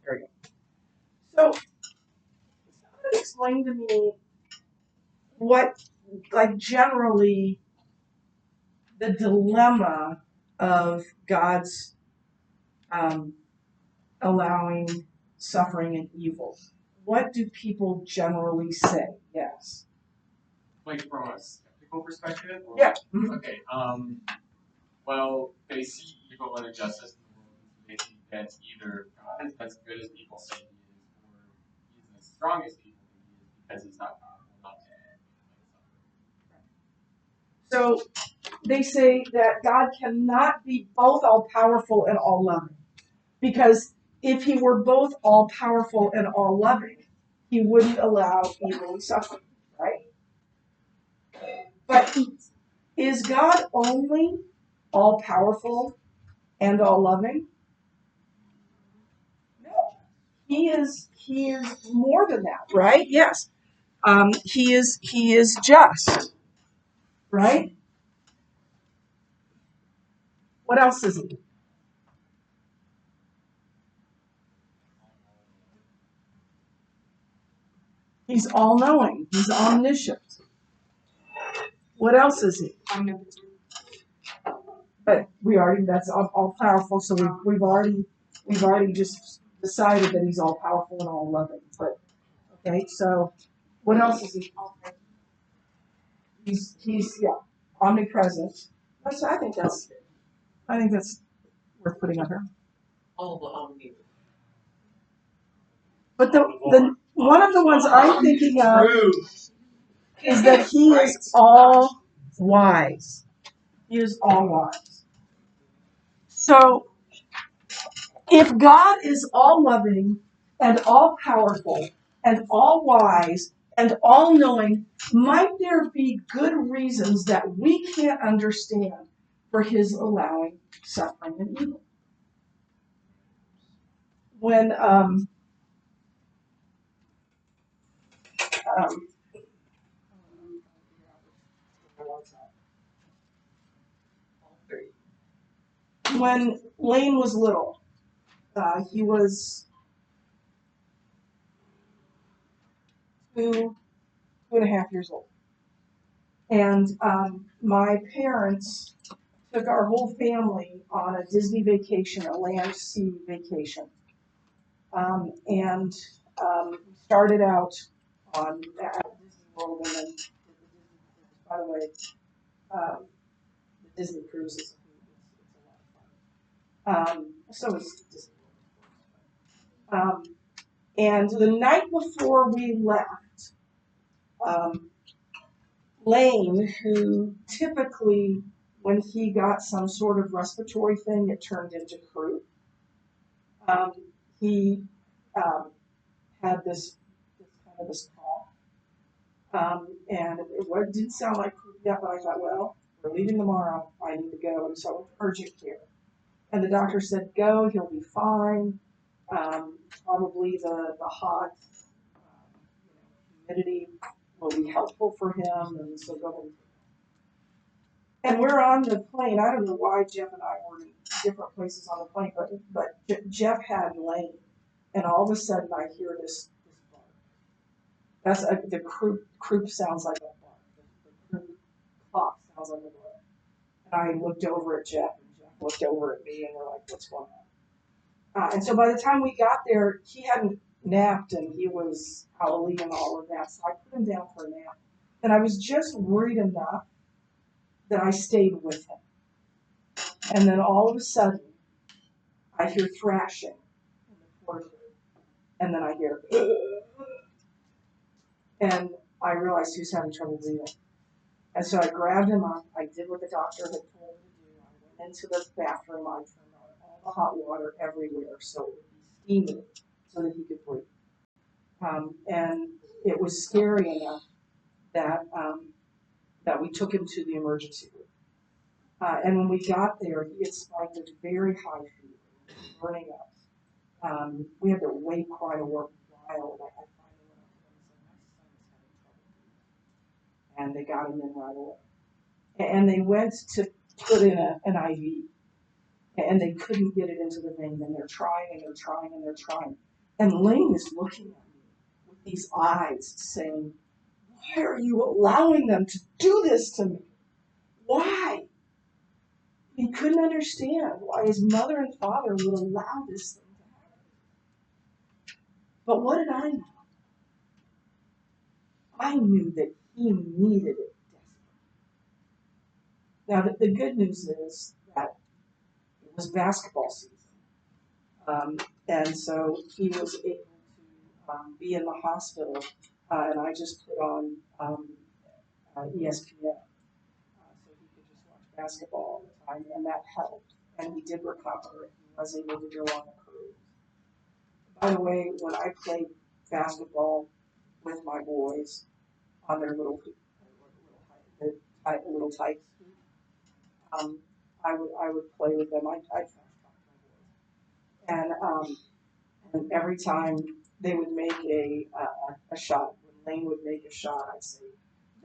There we go. So, somebody explain to me what, like, generally the dilemma of God's allowing suffering and evil. What do people generally say? Yes. Like from a skeptical perspective? Or, yeah. Okay. Well, they see evil and injustice in the world. They think that either God is as good as people say he is, or he's as strong as people think he is because he's not powerful enough to. So they say that God cannot be both all powerful and all loving. Because if he were both all powerful and all loving, he wouldn't allow evil and suffering, right? But is God only all powerful and all loving? No. He is more than that, right? Yes. He is just, right? What else is he? He's all knowing. He's omniscient. What else is he? But that's all powerful, so we've already just decided that he's all powerful and all loving. But okay, so what else is he? He's omnipresent. I think that's worth putting up here. All the omni. But the one of the ones I'm thinking of is that he is all wise. He is all wise. So if God is all loving and all powerful and all wise and all knowing, might there be good reasons that we can't understand for his allowing suffering and evil? When when Lane was little, he was 2.5 years old. And my parents took our whole family on a Disney vacation, a land sea vacation. And started out at Disney World, and then, by the way, the Disney cruise is a lot of fun. So is Disney World. And the night before we left, Lane, who typically, when he got some sort of respiratory thing, it turned into croup. He had this cough, and it didn't sound like croup yet, but I thought, well, we're leaving tomorrow. I need to go, and so I went to urgent care. And the doctor said, go, he'll be fine. Probably the hot humidity will be helpful for him, and so go ahead. And we're on the plane. I don't know why Jeff and I were in different places on the plane, but Jeff had Lane, and all of a sudden I hear this bark. That's the croup sounds like a bark. The croup cough sounds like a bark. And I looked over at Jeff, and Jeff looked over at me, and we're like, what's going on? And so by the time we got there, he hadn't napped, and he was howling and all of that, so I put him down for a nap. And I was just worried enough that I stayed with him. And then all of a sudden, I hear thrashing in the corridor, and then I hear, and I realized he was having trouble breathing. And so I grabbed him up. I did what the doctor had told me to do. I went into the bathroom. I turned on all the hot water everywhere so it would be steamy so that he could breathe. And it was scary enough that we took him to the emergency room. And when we got there, he had spiked a very high fever, burning up. We had to wait quite a while. I finally went up to them and said, my son is having trouble breathing. And they got him in right away. And they went to put in an IV, and they couldn't get it into the vein. And they're trying and they're trying and they're trying. And Lane is looking at me with these eyes saying, why are you allowing them to do this to me? Why? He couldn't understand why his mother and father would allow this thing to happen. But what did I know? I knew that he needed it desperately. Now, the good news is that it was basketball season. And so he was able to be in the hospital, and I just put on ESPN so he could just watch basketball all the time, and that helped. And he did recover, and he was able to go on a cruise. By the way, when I played basketball with my boys on their little tights, I would play with them. I trash talk my boys, and every time they would make a shot, when Lane would make a shot, I'd say,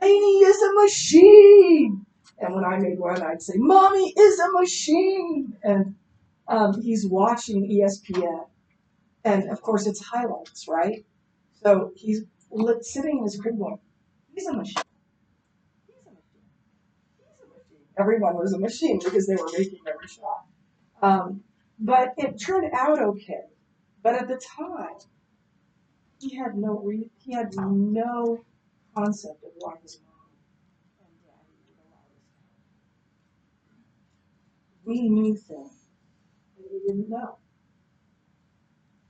"Laney is a machine." And when I made one, I'd say, "Mommy is a machine." And he's watching ESPN, and of course it's highlights, right? So he's sitting in his crib going, "He's a machine. He's a machine. He's a machine." Everyone was a machine because they were making every shot. But it turned out okay. But at the time, he had no concept of why his mom and daddy would allow this to happen. We knew things that we didn't know.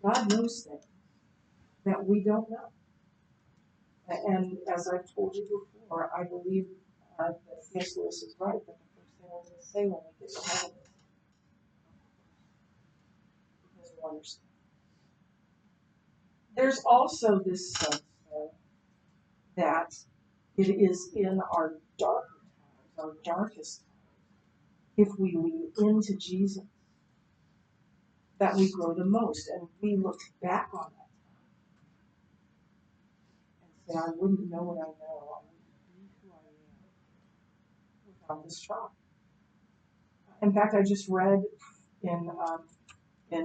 God knows things that we don't know. And as I've told you before, I believe that C.S. Lewis is right, that the first thing we're going to say when we get to heaven is, because we understand. There's also this sense, though, that it is in our darker times, our darkest times, if we lean into Jesus, that we grow the most. And we look back on that time and say, I wouldn't know what I know. I wouldn't be who I am without this trial. In fact, I just read in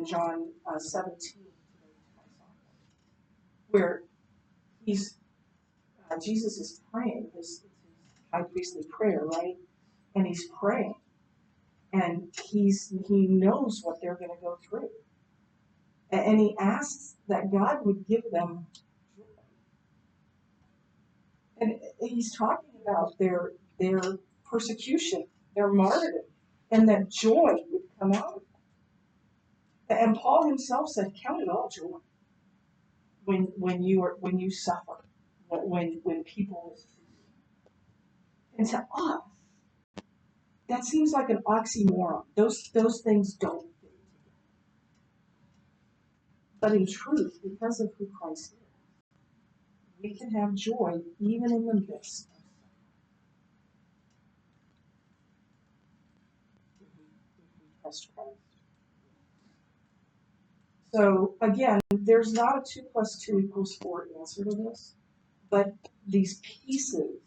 John 17 today to my son, where Jesus is praying, his high priestly prayer, right? And he's praying, and he knows what they're going to go through, and he asks that God would give them joy. And he's talking about their persecution, their martyrdom, and that joy would come out of it. And Paul himself said, "Count it all joy when you suffer, when people mistreat you." And to us, that seems like an oxymoron. Those things don't fit together. But in truth, because of who Christ is, we can have joy even in the midst of suffering. If we trust Christ. So again, there's not a 2 + 2 = 4 answer to this, but these pieces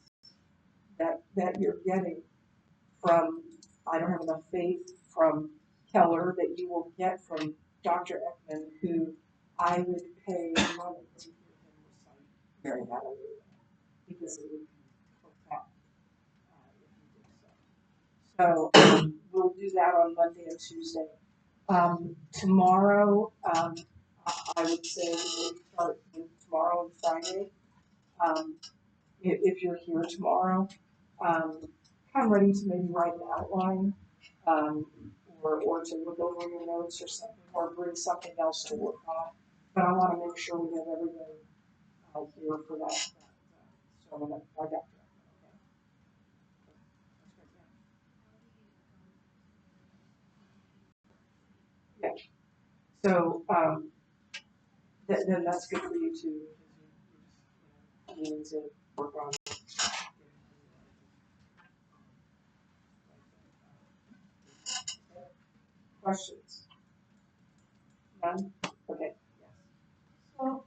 that you're getting from I Don't Have Enough Faith, from Keller, that you will get from Dr. Ekman, who I would pay money to hear him recite Mary Hallelujah, because it would be profound if he did so. So we'll do that on Monday and Tuesday. Tomorrow, I would say we'll start with tomorrow and Friday. If you're here tomorrow, I'm ready to maybe write an outline, um, or to look over your notes or something, or bring something else to work on. But I want to make sure we have everybody here for that. So I got that. Okay. Yeah. So then that's good for you too. You need to work on questions. None? Okay. Yes. So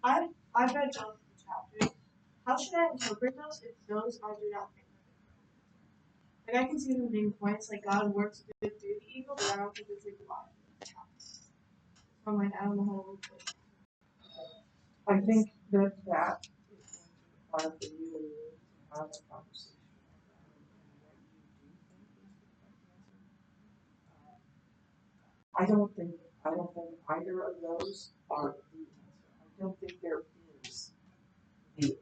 I've read both the chapters. How should I interpret those if those I do not think of? Like I can see them being points like God works good through the evil, but I don't think it's like why. So I'm like I don't know how to look at it. I think that is going to require for you and me to have a conversation about what you do think is the correct answer. I don't think either of those are the answer. I don't think there is the answer.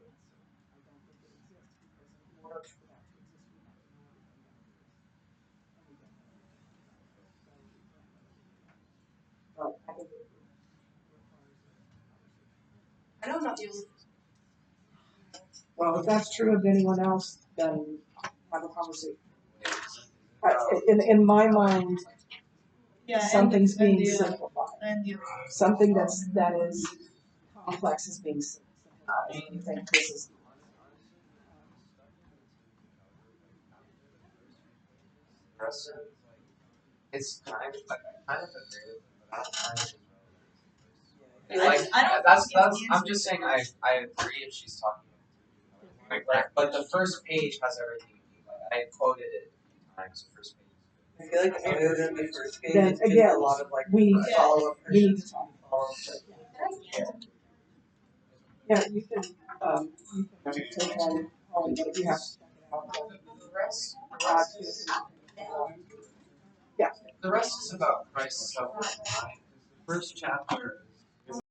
I don't think it exists because in order for that to exist, we have to know everything that it is. And we don't know everything about it. So we don't know everything about it. But I think it requires a conversation. I know I'm not the only. Well, if that's true of anyone else, then have a conversation. In my mind, something's being simplified. Something that is complex is being simplified. You think this is. It's kind of like I kind of agree with it, but I don't find it Like, I don't that's think I'm just saying I agree if she's talking like but the first page has everything you need. Like I quoted it a few times, the first page. I feel like other than the first page, Then it's just again, a lot of like we need to follow-up we need to questions. talk. Follow-up. Yeah, you can take one home, but you have to check it out. The rest Yeah. the rest is about Christ's suffering. The first chapter